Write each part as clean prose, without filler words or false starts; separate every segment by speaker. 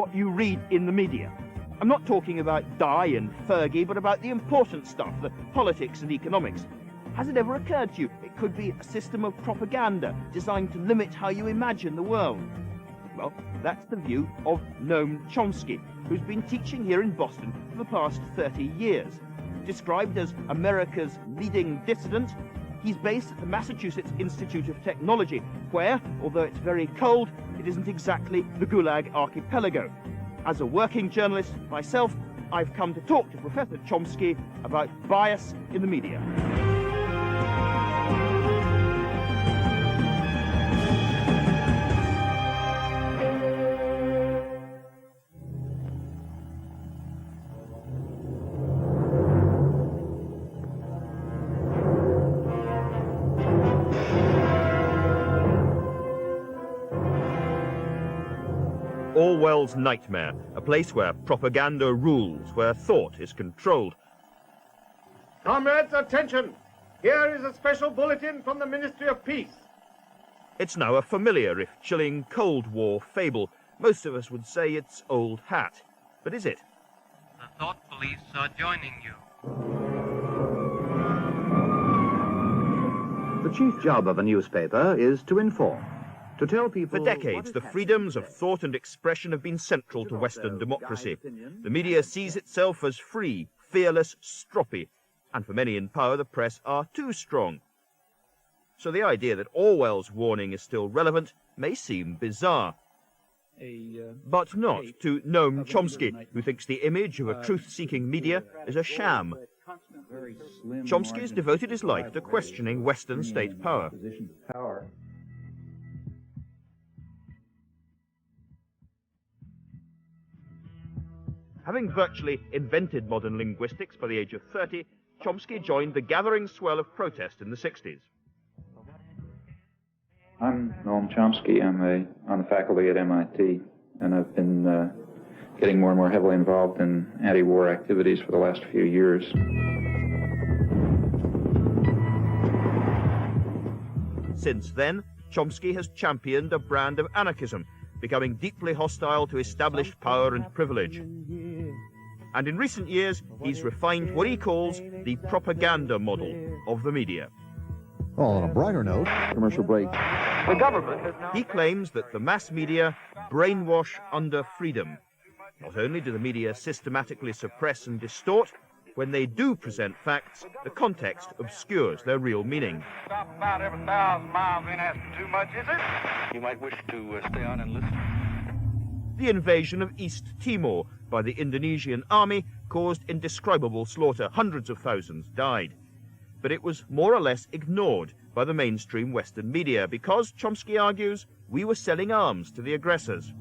Speaker 1: what you read in the media. I'm not talking about Di and Fergie, but about the important stuff, the politics and economics. Has it ever occurred to you it could be a system of propaganda designed to limit how you imagine the world? Well, that's the view of Noam Chomsky, who's been teaching here in Boston for the past 30 years. Described as America's leading dissident, he's based at the Massachusetts Institute of Technology, where, although it's very cold, it isn't exactly the Gulag archipelago. As a working journalist myself, I've come to talk to Professor Chomsky about bias in the media. Orwell's nightmare, a place where propaganda rules, where thought is controlled.
Speaker 2: Comrades, attention! Here is a special bulletin from the Ministry of Peace.
Speaker 1: It's now a familiar, if chilling, Cold War fable. Most of us would say it's old hat. But is it?
Speaker 3: The thought police are joining you.
Speaker 4: The chief job of a newspaper is to inform. To tell people
Speaker 1: for decades, the freedoms of thought and expression have been central to Western democracy. The media sees itself as free, fearless, stroppy, and for many in power, the press are too strong. So the idea that Orwell's warning is still relevant may seem bizarre. But not to Noam Chomsky, who thinks the image of a truth-seeking media is a sham. Chomsky has devoted his life to questioning Western state power. Having virtually invented modern linguistics by the age of 30, Chomsky joined the gathering swell of protest in the 60s.
Speaker 5: I'm Noam Chomsky. I'm on the faculty at MIT, and I've been getting more and more heavily involved in anti-war activities for the last few years.
Speaker 1: Since then, Chomsky has championed a brand of anarchism, becoming deeply hostile to established power and privilege. And in recent years, he's refined what he calls the propaganda model of the media.
Speaker 6: Well, on a brighter note, commercial break.
Speaker 1: The government has now... He claims that the mass media brainwash under freedom. Not only do the media systematically suppress and distort, when they do present facts, the context obscures their real meaning.
Speaker 2: Stop about every 1,000 miles ain't asking too much, is it?
Speaker 7: You might wish to stay on and listen.
Speaker 1: The invasion of East Timor by the Indonesian army caused indescribable slaughter. Hundreds of thousands died. But it was more or less ignored by the mainstream Western media because, Chomsky argues, we were selling arms to the aggressors.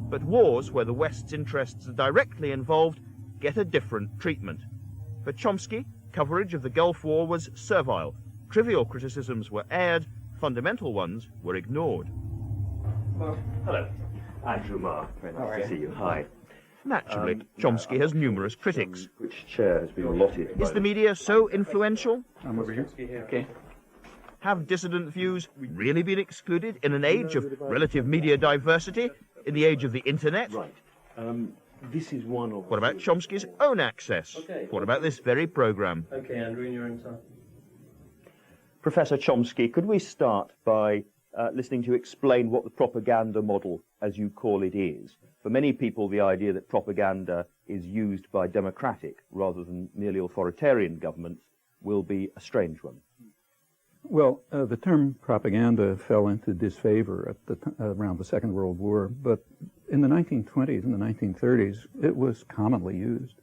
Speaker 1: But wars where the West's interests are directly involved get a different treatment. For Chomsky, coverage of the Gulf War was servile. Trivial criticisms were aired, fundamental ones were ignored.
Speaker 8: Hello. Andrew Marr. Very nice to see you. Hi.
Speaker 1: Naturally, Chomsky has numerous critics.
Speaker 8: Which chair has been allotted?
Speaker 1: Is the media so influential?
Speaker 5: I'm over here. Okay.
Speaker 1: Have dissident views really been excluded in an age of relative media diversity, in the age of the internet?
Speaker 8: Right. This is one of...
Speaker 1: What about Chomsky's own access?
Speaker 8: Okay.
Speaker 1: What about this very program?
Speaker 8: Okay, Andrew, in your own time. Professor Chomsky, could we start by listening to you explain what the propaganda model, as you call it, is? For many people, the idea that propaganda is used by democratic rather than merely authoritarian governments will be a strange one.
Speaker 9: Well, the term propaganda fell into disfavor at around the Second World War, but in the 1920s and the 1930s, it was commonly used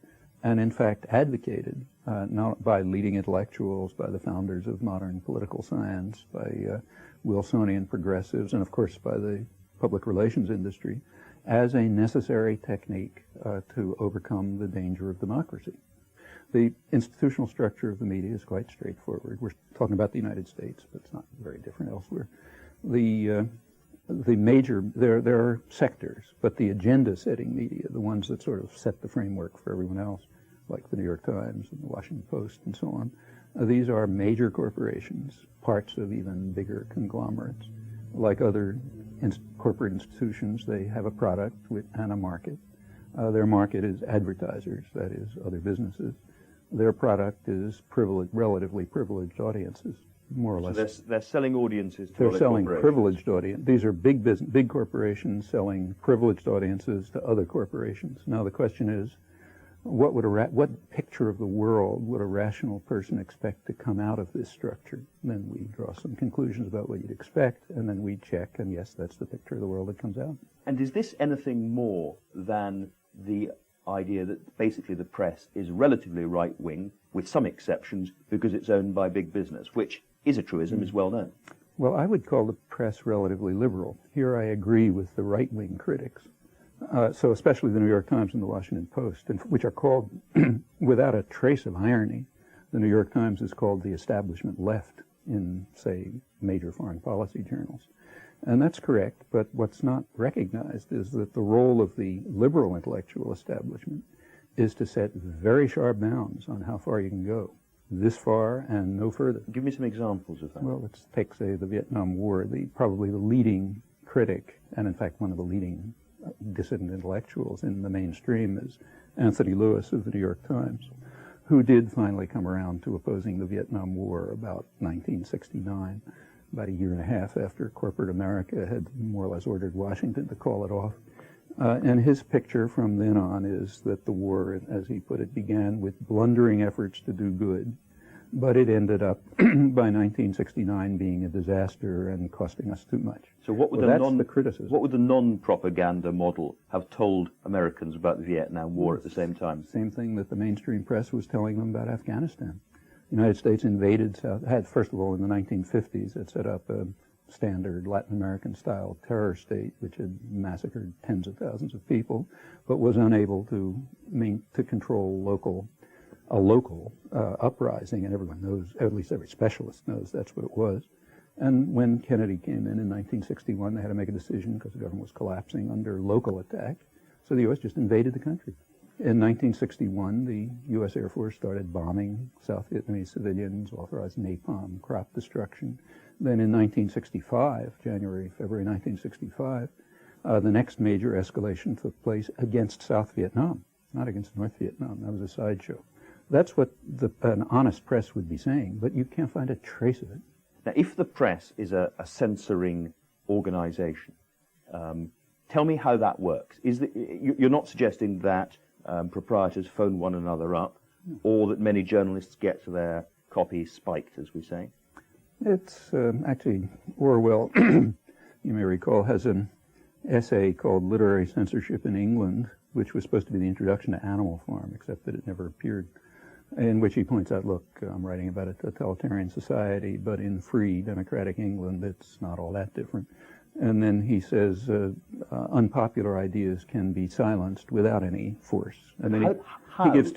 Speaker 9: and, in fact, advocated, not by leading intellectuals, by the founders of modern political science, by Wilsonian Progressives, and, of course, by the public relations industry, as a necessary technique to overcome the danger of democracy. The institutional structure of the media is quite straightforward. We're talking about the United States, but it's not very different elsewhere. There are sectors, but the agenda-setting media, the ones that sort of set the framework for everyone else, like the New York Times and the Washington Post and so on, these are major corporations, parts of even bigger conglomerates, like other corporate institutions, they have a product and a market. Their market is advertisers, that is, other businesses. Their product is relatively privileged audiences, more or less.
Speaker 8: So they're selling audiences to
Speaker 9: They're
Speaker 8: other
Speaker 9: selling
Speaker 8: corporations.
Speaker 9: privileged audience. These are big corporations selling privileged audiences to other corporations. Now the question is, what picture of the world would a rational person expect to come out of this structure? And then we draw some conclusions about what you'd expect, and then we check, and yes, that's the picture of the world that comes out.
Speaker 8: And is this anything more than the idea that basically the press is relatively right-wing, with some exceptions, because it's owned by big business, which is a truism, is well known?
Speaker 9: Well, I would call the press relatively liberal. Here I agree with the right-wing critics. So especially the New York Times and the Washington Post, which are called, without a trace of irony, the New York Times is called the establishment left in, say, major foreign policy journals. And that's correct, but what's not recognized is that the role of the liberal intellectual establishment is to set very sharp bounds on how far you can go. This far and no further.
Speaker 8: Give me some examples of that.
Speaker 9: Well, let's take, say, the Vietnam War. Probably the leading critic, and in fact one of the leading dissident intellectuals in the mainstream, is Anthony Lewis of the New York Times, who did finally come around to opposing the Vietnam War about 1969, about a year and a half after corporate America had more or less ordered Washington to call it off. And his picture from then on is that the war, as he put it, began with blundering efforts to do good, but it ended up by 1969 being a disaster and costing us too much.
Speaker 8: So what would
Speaker 9: that's the criticism.
Speaker 8: What would the non-propaganda model have told Americans about the Vietnam War at the same time?
Speaker 9: Same thing that the mainstream press was telling them about Afghanistan. The United States invaded first of all, in the 1950s, it set up a standard Latin American-style terror state, which had massacred tens of thousands of people, but was unable to control a local uprising, and everyone knows, at least every specialist knows that's what it was. And when Kennedy came in 1961, they had to make a decision because the government was collapsing under local attack, so the U.S. just invaded the country. In 1961, the U.S. Air Force started bombing South Vietnamese civilians, authorized napalm, crop destruction. Then in 1965, February 1965, the next major escalation took place against South Vietnam, not against North Vietnam. That was a sideshow. That's what an honest press would be saying, but you can't find a trace of it.
Speaker 8: Now, if the press is a censoring organization, tell me how that works. You're not suggesting that proprietors phone one another up, or that many journalists get their copy spiked, as we say?
Speaker 9: It's actually, Orwell, you may recall, has an essay called Literary Censorship in England, which was supposed to be the introduction to Animal Farm, except that it never appeared, in which he points out, look, I'm writing about a totalitarian society, but in free democratic England, it's not all that different. And then he says unpopular ideas can be silenced without any force. And then he gives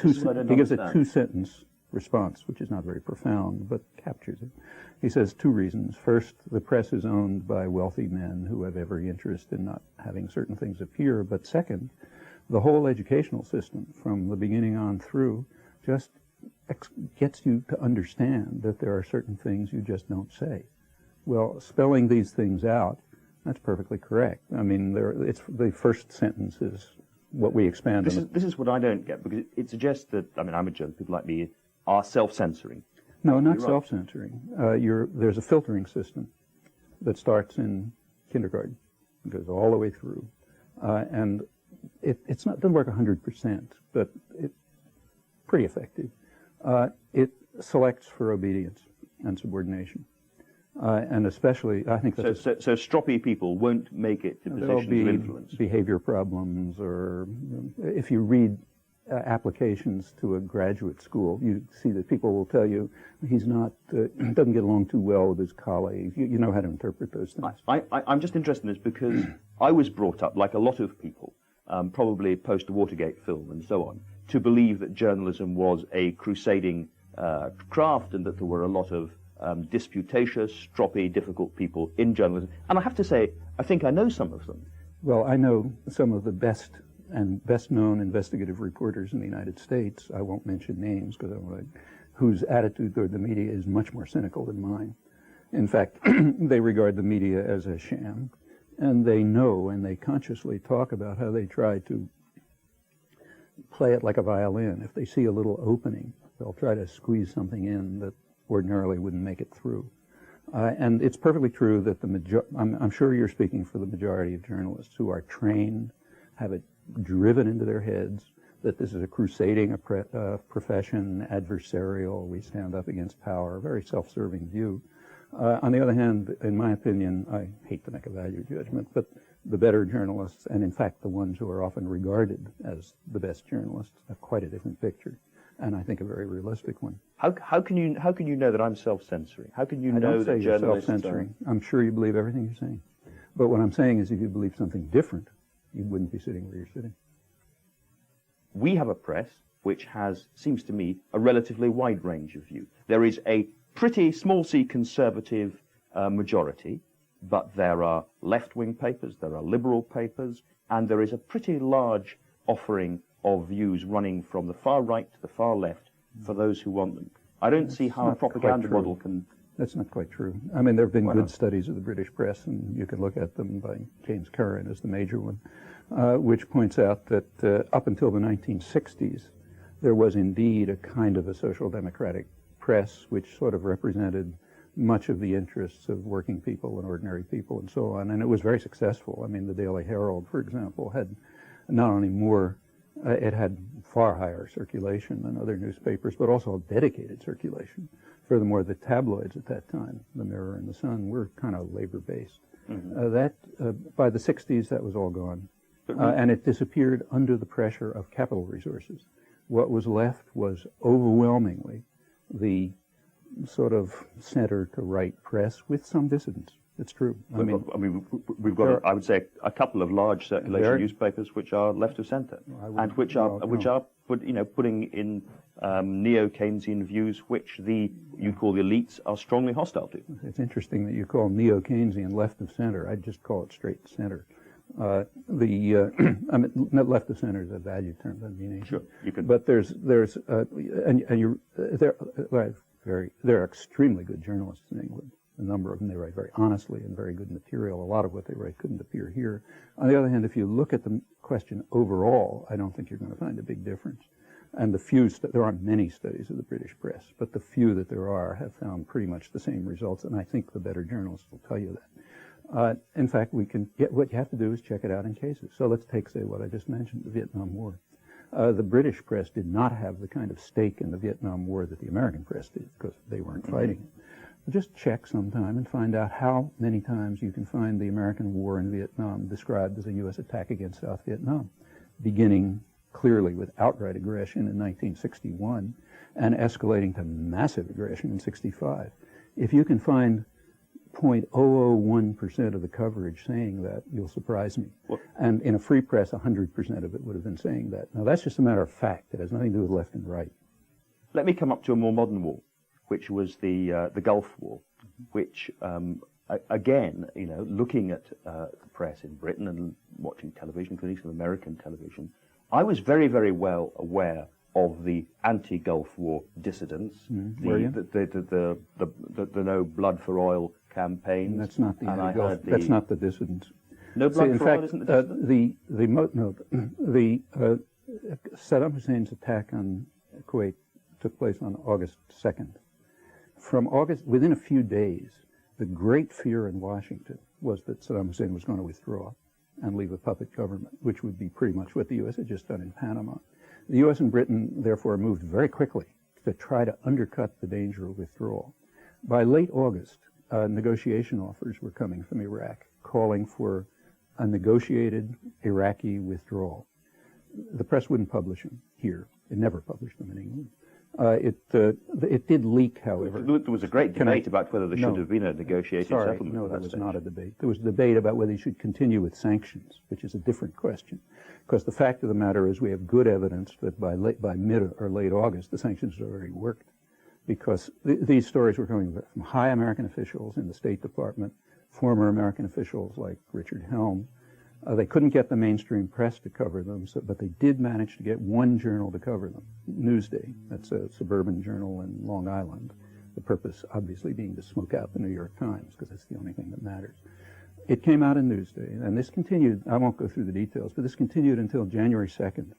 Speaker 9: a two-sentence response, which is not very profound, but captures it. He says two reasons. First, the press is owned by wealthy men who have every interest in not having certain things appear. But second, the whole educational system, from the beginning on through, just gets you to understand that there are certain things you just don't say. Well, spelling these things out, that's perfectly correct. I mean, it's the first sentence is what we expand on.
Speaker 8: This is what I don't get, because it suggests that, I mean, amateurs, people like me, are self-censoring.
Speaker 9: No, not self-censoring. There's a filtering system that starts in kindergarten, goes all the way through, and it doesn't work 100%, but it's pretty effective. It selects for obedience and subordination, and especially, I think that's
Speaker 8: so stroppy people won't make it to positions of influence.
Speaker 9: Behavior problems, or if you read applications to a graduate school, you see that people will tell you he's not, doesn't get along too well with his colleagues. You know how to interpret those things.
Speaker 8: I'm just interested in this because I was brought up, like a lot of people, probably post the Watergate film and so on, to believe that journalism was a crusading craft and that there were a lot of disputatious, stroppy, difficult people in journalism. And I have to say, I think I know some of them.
Speaker 9: Well, I know some of the best known investigative reporters in the United States. I won't mention names because whose attitude toward the media is much more cynical than mine. In fact, they regard the media as a sham, and they know and they consciously talk about how they try to play it like a violin. If they see a little opening, they'll try to squeeze something in that ordinarily wouldn't make it through. And it's perfectly true that I'm sure you're speaking for the majority of journalists who are trained, have it driven into their heads that this is a crusading profession, adversarial, we stand up against power, a very self-serving view. On the other hand, in my opinion, I hate to make a value judgment, but the better journalists, and in fact the ones who are often regarded as the best journalists, have quite a different picture, and I think a very realistic one.
Speaker 8: How can you know that I'm self-censoring? How can you
Speaker 9: I
Speaker 8: know
Speaker 9: don't say
Speaker 8: that
Speaker 9: you're
Speaker 8: journalists
Speaker 9: self-censoring. I'm sure you believe everything you're saying. But what I'm saying is if you believe something different, you wouldn't be sitting where you're sitting.
Speaker 8: We have a press which has, seems to me, a relatively wide range of view. There is a pretty small c conservative majority, but there are left-wing papers, there are liberal papers, and there is a pretty large offering of views running from the far right to the far left for those who want them. I don't see how a propaganda model can...
Speaker 9: That's not quite true. I mean, there have been good studies of the British press, and you can look at them by James Curran as the major one, which points out that up until the 1960s, there was indeed a kind of a social democratic press which sort of represented much of the interests of working people and ordinary people and so on, and it was very successful. I mean, the Daily Herald, for example, had not only it had far higher circulation than other newspapers, but also a dedicated circulation. Furthermore, the tabloids at that time, the Mirror and the Sun, were kind of labor-based. By the 60s, that was all gone, and it disappeared under the pressure of capital resources. What was left was overwhelmingly the sort of center to right press with some dissidents. It's true. I mean,
Speaker 8: we've got, I would say, a couple of large circulation newspapers which are left of centre, and which are putting in neo-Keynesian views which you call the elites are strongly hostile to.
Speaker 9: It's interesting that you call neo-Keynesian left of center. I'd just call it straight center. I mean, left of center is a value term, doesn't mean anything.
Speaker 8: Sure, you can.
Speaker 9: But there are extremely good journalists in England. A number of them, they write very honestly and very good material. A lot of what they write couldn't appear here. On the other hand, if you look at the question overall, I don't think you're going to find a big difference. And there aren't many studies of the British press, but the few that there are have found pretty much the same results, and I think the better journalists will tell you that. In fact, what you have to do is check it out in cases. So let's take, say, what I just mentioned, the Vietnam War. The British press did not have the kind of stake in the Vietnam War that the American press did, because they weren't fighting it. Just check sometime and find out how many times you can find the American war in Vietnam described as a U.S. attack against South Vietnam, beginning clearly with outright aggression in 1961 and escalating to massive aggression in 65. If you can find 0.001% of the coverage saying that, you'll surprise me. And in a free press, 100% of it would have been saying that. Now, that's just a matter of fact. It has nothing to do with left and right.
Speaker 8: Let me come up to a more modern war, which was the Gulf War, which, again, looking at the press in Britain and watching television, including some American television, I was very, very well aware of the anti-Gulf War dissidents, the no blood for oil campaigns.
Speaker 9: That's not the anti-Gulf. That's not the dissidents.
Speaker 8: No blood for oil isn't the dissidents?
Speaker 9: Saddam Hussein's attack on Kuwait took place on August 2nd. Within a few days, the great fear in Washington was that Saddam Hussein was going to withdraw and leave a puppet government, which would be pretty much what the U.S. had just done in Panama. The U.S. and Britain, therefore, moved very quickly to try to undercut the danger of withdrawal. By late August, negotiation offers were coming from Iraq, calling for a negotiated Iraqi withdrawal. The press wouldn't publish them here. It never published them in England. It did leak, however.
Speaker 8: There was a great debate about whether there should have been a negotiated settlement.
Speaker 9: No, that was not a debate. There was a debate about whether you should continue with sanctions, which is a different question. Because the fact of the matter is we have good evidence that by mid or late August, the sanctions had already worked. Because these stories were coming from high American officials in the State Department, former American officials like Richard Helm. They couldn't get the mainstream press to cover them, but they did manage to get one journal to cover them, Newsday. That's a suburban journal in Long Island. The purpose, obviously, being to smoke out the New York Times, because that's the only thing that matters. It came out in Newsday, and this continued, I won't go through the details, but this continued until January 2nd.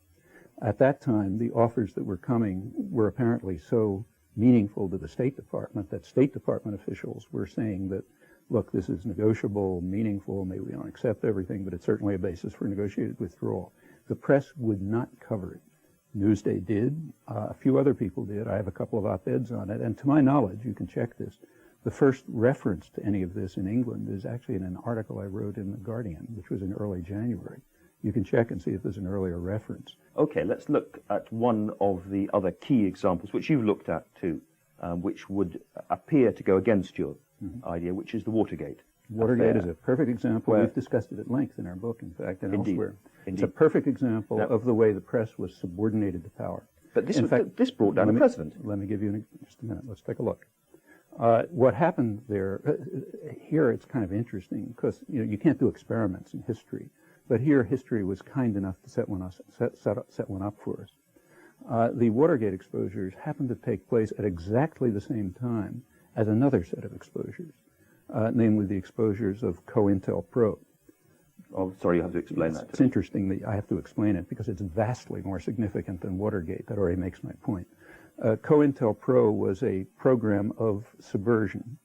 Speaker 9: At that time, the offers that were coming were apparently so meaningful to the State Department that State Department officials were saying that, look, this is negotiable, meaningful, maybe we don't accept everything, but it's certainly a basis for negotiated withdrawal. The press would not cover it. Newsday did. A few other people did. I have a couple of op-eds on it. And to my knowledge, you can check this, the first reference to any of this in England is actually in an article I wrote in The Guardian, which was in early January. You can check and see if there's an earlier reference.
Speaker 8: Okay, let's look at one of the other key examples, which you've looked at too, which would appear to go against your idea, which is the Watergate.
Speaker 9: Watergate is a perfect example. We've discussed it at length in our book, in fact, and elsewhere. It's a perfect example of the way the press was subordinated to power.
Speaker 8: But this brought down the president.
Speaker 9: Let me give you just a minute. Let's take a look. What happened there, here it's kind of interesting because you can't do experiments in history, but here history was kind enough to set one up for us. The Watergate exposures happened to take place at exactly the same time as another set of exposures, namely the exposures of Cointelpro.
Speaker 8: Oh, sorry, you have to explain that.
Speaker 9: It's interesting that I have to explain it because it's vastly more significant than Watergate. That already makes my point. Cointelpro was a program of subversion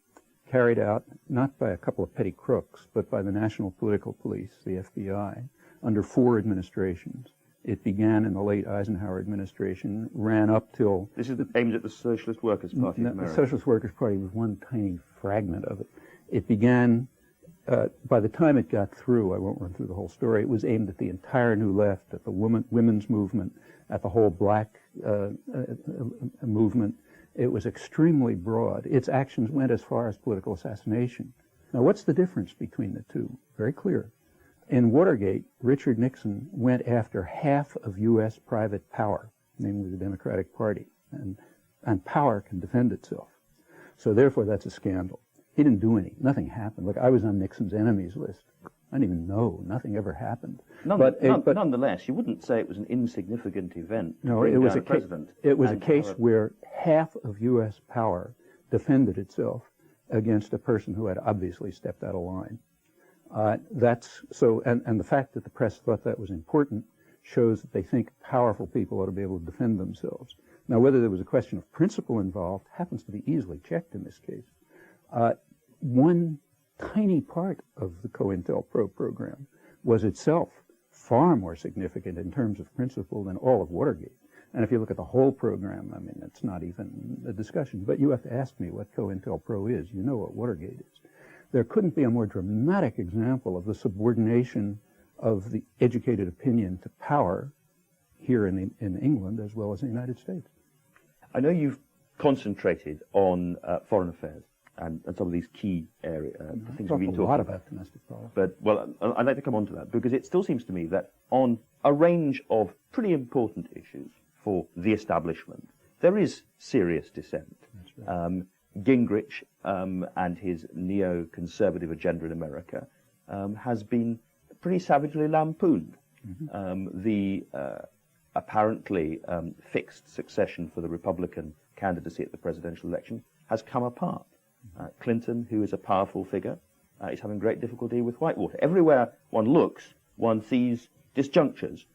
Speaker 9: carried out not by a couple of petty crooks, but by the National Political Police, the FBI, under 4 administrations. It began in the late Eisenhower administration, ran up till...
Speaker 8: This is aimed at the Socialist Workers' Party of America.
Speaker 9: The Socialist Workers' Party was one tiny fragment of it. It began, by the time it got through, I won't run through the whole story, it was aimed at the entire New Left, at the women's movement, at the whole black movement. It was extremely broad. Its actions went as far as political assassination. Now, what's the difference between the two? Very clear. In Watergate, Richard Nixon went after half of U.S. private power, namely the Democratic Party, and power can defend itself. So therefore, that's a scandal. He didn't do nothing happened. Look, I was on Nixon's enemies list. I didn't even know. Nothing ever happened.
Speaker 8: But nonetheless, you wouldn't say it was an insignificant event.
Speaker 9: No, it was a case where half of U.S. power defended itself against a person who had obviously stepped out of line. And the fact that the press thought that was important shows that they think powerful people ought to be able to defend themselves. Now, whether there was a question of principle involved happens to be easily checked in this case. One tiny part of the Cointelpro program was itself far more significant in terms of principle than all of Watergate. And if you look at the whole program, I mean, it's not even a discussion. But you have to ask me what Cointelpro is. You know what Watergate is. There couldn't be a more dramatic example of the subordination of the educated opinion to power here in England as well as in the United States.
Speaker 8: I know you've concentrated on foreign affairs and some of these key areas, things we've been talking
Speaker 9: a lot about domestic policy.
Speaker 8: But, well, I'd like to come on to that because it still seems to me that on a range of pretty important issues for the establishment, there is serious dissent.
Speaker 9: That's right.
Speaker 8: Gingrich and his neo-conservative agenda in America has been pretty savagely lampooned. The apparently fixed succession for the Republican candidacy at the presidential election has come apart. Clinton, who is a powerful figure, is having great difficulty with Whitewater. Everywhere one looks, one sees disjunctures,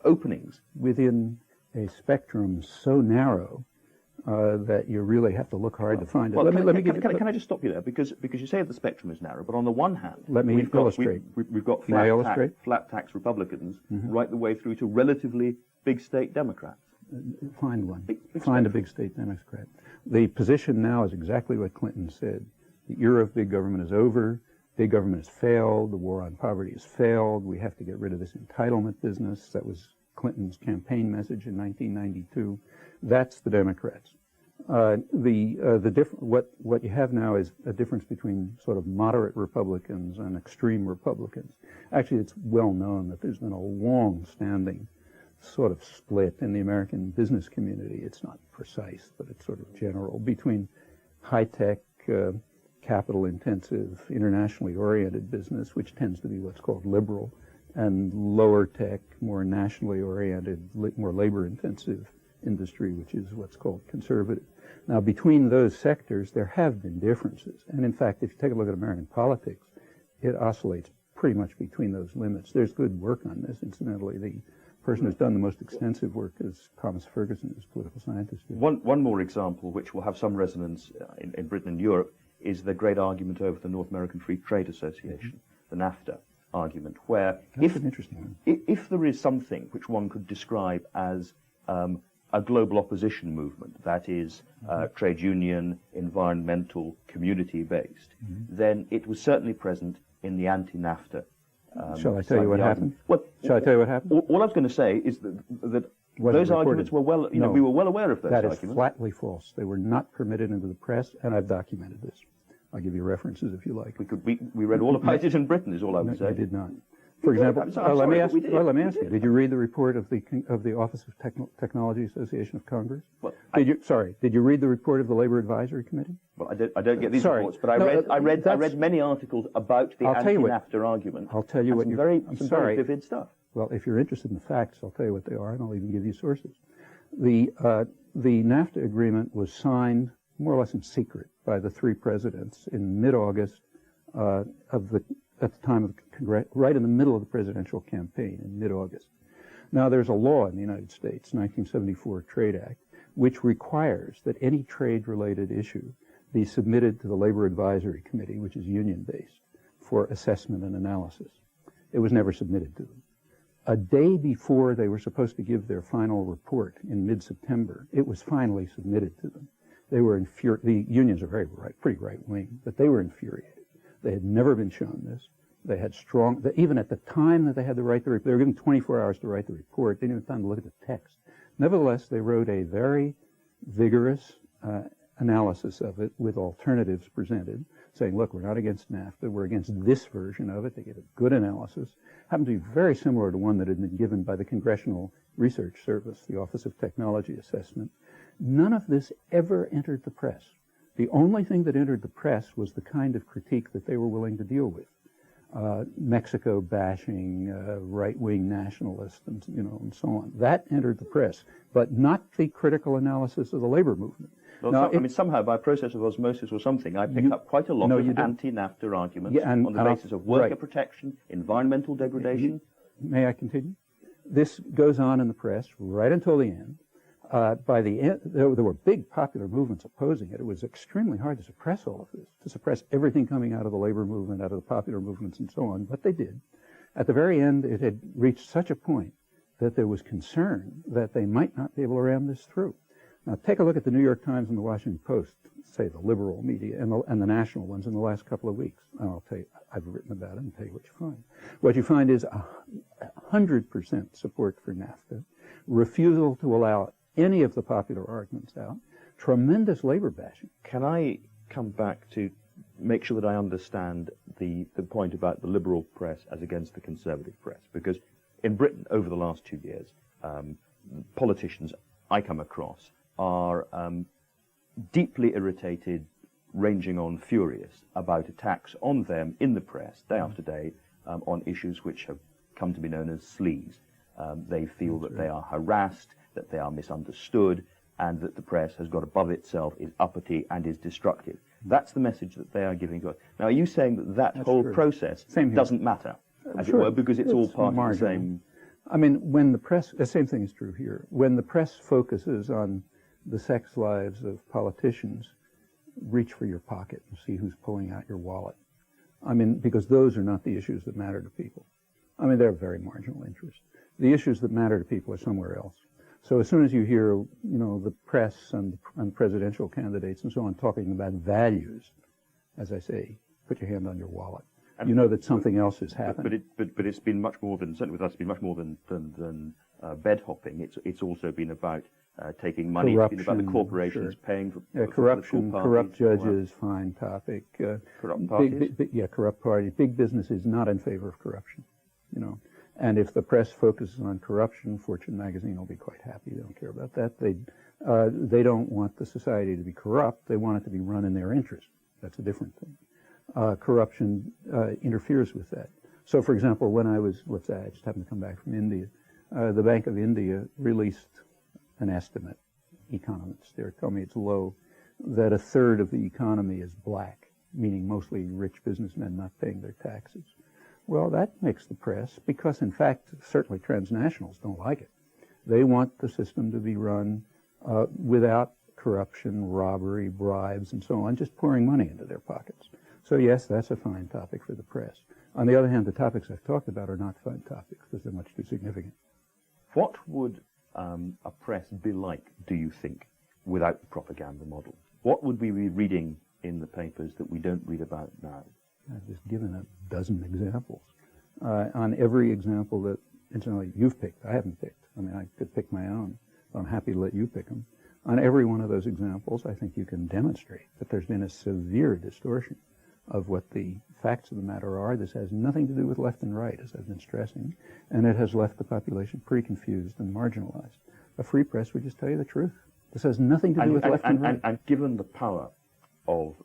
Speaker 8: openings.
Speaker 9: Within a spectrum so narrow that you really have to look hard to find it.
Speaker 8: Well, can I just stop you there? Because you say the spectrum is narrow, but on the one hand,
Speaker 9: we've
Speaker 8: got flat tax Republicans right the way through to relatively big state Democrats.
Speaker 9: Find one. Find a big state Democrat. The position now is exactly what Clinton said. The era of big government is over. Big government has failed. The war on poverty has failed. We have to get rid of this entitlement business. That was Clinton's campaign message in 1992. That's the Democrats. What you have now is a difference between sort of moderate Republicans and extreme Republicans. Actually, it's well known that there's been a long-standing sort of split in the American business community. It's not precise, but it's sort of general, between high-tech, capital-intensive, internationally oriented business, which tends to be what's called liberal, and lower-tech, more nationally oriented, more labor-intensive industry, which is what's called conservative. Now, between those sectors, there have been differences. And in fact, if you take a look at American politics, it oscillates pretty much between those limits. There's good work on this, incidentally. The person who's done the most extensive work is Thomas Ferguson, who's a political scientist.
Speaker 8: One more example, which will have some resonance in Britain and Europe, is the great argument over the North American Free Trade Association, the NAFTA argument, where
Speaker 9: That's an interesting one.
Speaker 8: if there is something which one could describe as a global opposition movement that is trade union, environmental, community-based, then it was certainly present in the anti-NAFTA.
Speaker 9: Shall I tell you what happened?
Speaker 8: Well,
Speaker 9: Shall I tell you what happened?
Speaker 8: All I was going to say is that those arguments were well,
Speaker 9: No.
Speaker 8: we were well aware of those
Speaker 9: That
Speaker 8: arguments.
Speaker 9: is flatly false. They were not permitted into the press, and I've documented this. I'll give you references if you like.
Speaker 8: We read all about it in Britain, is all I would
Speaker 9: No,
Speaker 8: say.
Speaker 9: you did not. For example,
Speaker 8: I'm sorry,
Speaker 9: let me
Speaker 8: but
Speaker 9: ask.
Speaker 8: we did.
Speaker 9: Well, let me ask you. Did you read the report of the Office of Technology Association of Congress?
Speaker 8: Well,
Speaker 9: Did you read the report of the Labor Advisory Committee?
Speaker 8: Well, I don't get these
Speaker 9: Sorry.
Speaker 8: reports, but I
Speaker 9: No,
Speaker 8: read many articles about the
Speaker 9: I'll tell you what-
Speaker 8: anti-NAFTA argument.
Speaker 9: I'll tell you what.
Speaker 8: Some
Speaker 9: I'm
Speaker 8: very
Speaker 9: sorry.
Speaker 8: vivid stuff.
Speaker 9: Well, if you're interested in the facts, I'll tell you what they are, and I'll even give you sources. The NAFTA agreement was signed more or less in secret by the three presidents in mid-August at the time of right in the middle of the presidential campaign in mid-August. Now, there's a law in the United States, 1974 Trade Act, which requires that any trade-related issue be submitted to the Labor Advisory Committee, which is union-based, for assessment and analysis. It was never submitted to them. A day before they were supposed to give their final report in mid-September, it was finally submitted to them. They were the unions are pretty right-wing, but they were infuriated. They had never been shown this. They had even at the time that they had to write the report, they were given 24 hours to write the report. They didn't have time to look at the text. Nevertheless, they wrote a very vigorous analysis of it with alternatives presented, saying, look, we're not against NAFTA, we're against this version of it. They gave a good analysis. Happened to be very similar to one that had been given by the Congressional Research Service, the Office of Technology Assessment. None of this ever entered the press. The only thing that entered the press was the kind of critique that they were willing to deal with. Mexico bashing, right-wing nationalists, and so on. That entered the press, but not the critical analysis of the labor movement.
Speaker 8: Well,
Speaker 9: Now,
Speaker 8: somehow by process of osmosis or something, I picked up quite a lot of anti-NAFTA arguments on the basis of worker protection, environmental degradation.
Speaker 9: May I continue? This goes on in the press right until the end. By the end, there were big popular movements opposing it. It was extremely hard to suppress all of this, to suppress everything coming out of the labor movement, out of the popular movements, and so on. But they did. At the very end, it had reached such a point that there was concern that they might not be able to ram this through. Now, take a look at the New York Times and the Washington Post, say the liberal media, and the national ones in the last couple of weeks. And I'll tell you, I've written about it and tell you what you find. What you find is 100% support for NAFTA, refusal to allow any of the popular arguments out, tremendous labor bashing.
Speaker 8: Can I come back to make sure that I understand the point about the liberal press as against the conservative press? Because in Britain, over the last 2 years, politicians I come across are deeply irritated, ranging on furious, about attacks on them in the press, day after day, on issues which have come to be known as sleaze. They feel that they are harassed, that they are misunderstood, and that the press has got above itself, is uppity, and is destructive. That's the message that they are giving to us. Now, are you saying that that whole process doesn't matter, as it were, because it's all part of the same...
Speaker 9: I mean, when the press, the same thing is true here. When the press focuses on the sex lives of politicians, reach for your pocket and see who's pulling out your wallet. I mean, because those are not the issues that matter to people. I mean, they're very marginal interests. The issues that matter to people are somewhere else. So as soon as you hear, the press and presidential candidates and so on talking about values, as I say, put your hand on your wallet. You know that something else is happening.
Speaker 8: But it's been much more than, certainly with us, it's been much more than bed hopping. It's also been about taking money.
Speaker 9: Corruption,
Speaker 8: it's been about the corporations paying for
Speaker 9: corruption,
Speaker 8: for
Speaker 9: corrupt judges, fine topic.
Speaker 8: Corrupt parties?
Speaker 9: Corrupt parties. Big business is not in favor of corruption, And if the press focuses on corruption, Fortune magazine will be quite happy. They don't care about that. They don't want the society to be corrupt. They want it to be run in their interest. That's a different thing. Corruption interferes with that. So, for example, when I just happened to come back from India, the Bank of India released an estimate. Economists there tell me it's low, that a third of the economy is black. meaning mostly rich businessmen not paying their taxes. Well, that makes the press, because in fact, certainly transnationals don't like it. They want the system to be run without corruption, robbery, bribes, and so on, just pouring money into their pockets. So yes, that's a fine topic for the press. On the other hand, the topics I've talked about are not fine topics because they're much too significant.
Speaker 8: What would a press be like, do you think, without the propaganda model? What would we be reading in the papers that we don't read about now?
Speaker 9: I've just given a dozen examples. On every example that, incidentally, you've picked, I haven't picked. I mean, I could pick my own, but I'm happy to let you pick them. On every one of those examples, I think you can demonstrate that there's been a severe distortion of what the facts of the matter are. This has nothing to do with left and right, as I've been stressing, and it has left the population pretty confused and marginalized. A free press would just tell you the truth. This has nothing to do with left and right.
Speaker 8: And given the power of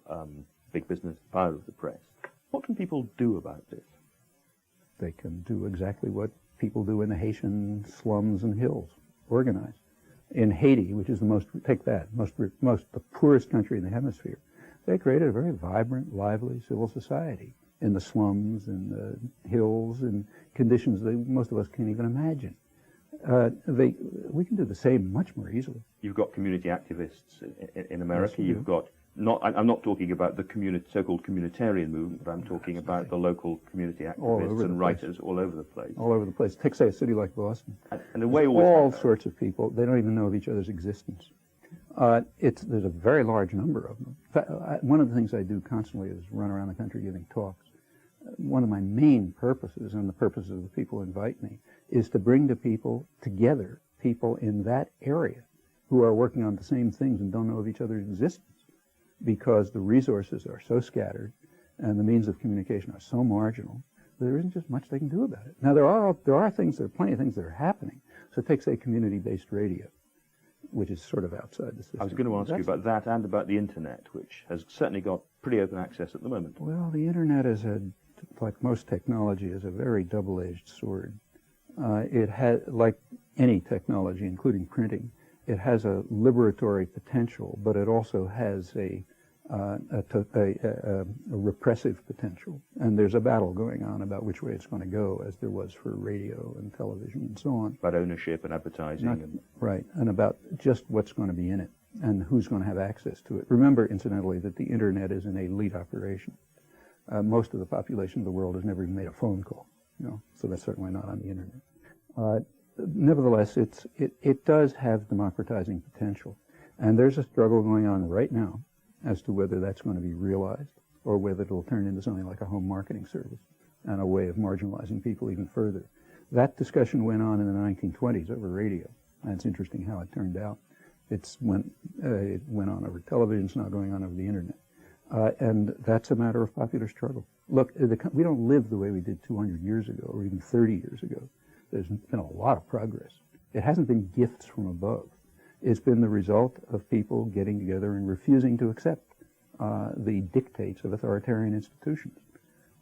Speaker 8: big business, the power of the press, what can people do about this?
Speaker 9: They can do exactly what people do in the Haitian slums and hills, organize. In Haiti, which is the the poorest country in the hemisphere, they created a very vibrant, lively civil society in the slums, in the hills, in conditions that most of us can't even imagine. We can do the same much more easily.
Speaker 8: You've got community activists in America. Yes, you've got I'm not talking about the so-called communitarian movement, but I'm talking about the local community activists and writers all over the place.
Speaker 9: All over the place. Take, say, a city like Boston.
Speaker 8: And the way
Speaker 9: all sorts of people, they don't even know of each other's existence. There's a very large number of them. In fact, one of the things I do constantly is run around the country giving talks. One of my main purposes, and the purposes of the people who invite me, is to bring together people in that area who are working on the same things and don't know of each other's existence, because the resources are so scattered and the means of communication are so marginal, there isn't just much they can do about it. Now, there are plenty of things that are happening. So take, say, community-based radio, which is sort of outside the system.
Speaker 8: I was going to ask you about that and about the Internet, which has certainly got pretty open access at the moment.
Speaker 9: Well, the Internet is like most technology, is a very double-edged sword. It has, like any technology, including printing, it has a liberatory potential, but it also has a repressive potential. And there's a battle going on about which way it's going to go, as there was for radio and television and so on.
Speaker 8: About ownership and advertising.
Speaker 9: Right, and about just what's going to be in it and who's going to have access to it. Remember, incidentally, that the Internet is an elite operation. Most of the population of the world has never even made a phone call, so that's certainly not on the Internet. Nevertheless, it does have democratizing potential. And there's a struggle going on right now as to whether that's going to be realized or whether it'll turn into something like a home marketing service and a way of marginalizing people even further. That discussion went on in the 1920s over radio, and it's interesting how it turned out. It went on over television, it's now going on over the Internet. And that's a matter of popular struggle. Look, we don't live the way we did 200 years ago or even 30 years ago. There's been a lot of progress. It hasn't been gifts from above. It's been the result of people getting together and refusing to accept the dictates of authoritarian institutions.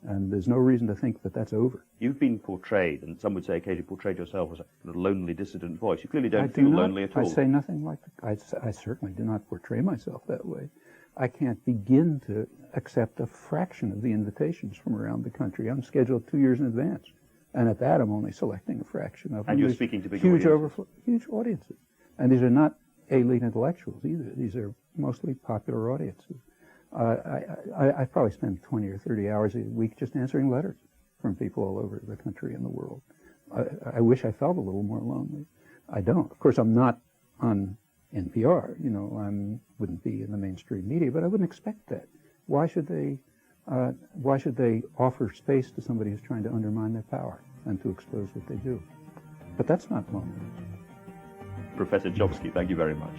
Speaker 9: And there's no reason to think that that's over.
Speaker 8: You've been portrayed, and some would say occasionally portrayed yourself as a lonely, dissident voice. You clearly don't feel lonely at all.
Speaker 9: I say nothing like that. I certainly do not portray myself that way. I can't begin to accept a fraction of the invitations from around the country. I'm scheduled 2 years in advance. And at that, I'm only selecting a fraction of them.
Speaker 8: And you're speaking to big audiences.
Speaker 9: Huge audiences. And these are not elite intellectuals either. These are mostly popular audiences. I probably spend 20 or 30 hours a week just answering letters from people all over the country and the world. I wish I felt a little more lonely. I don't. Of course, I'm not on NPR. I wouldn't be in the mainstream media, but I wouldn't expect that. Why should they offer space to somebody who's trying to undermine their power and to expose what they do? But that's not loneliness.
Speaker 8: Professor Chomsky, thank you very much.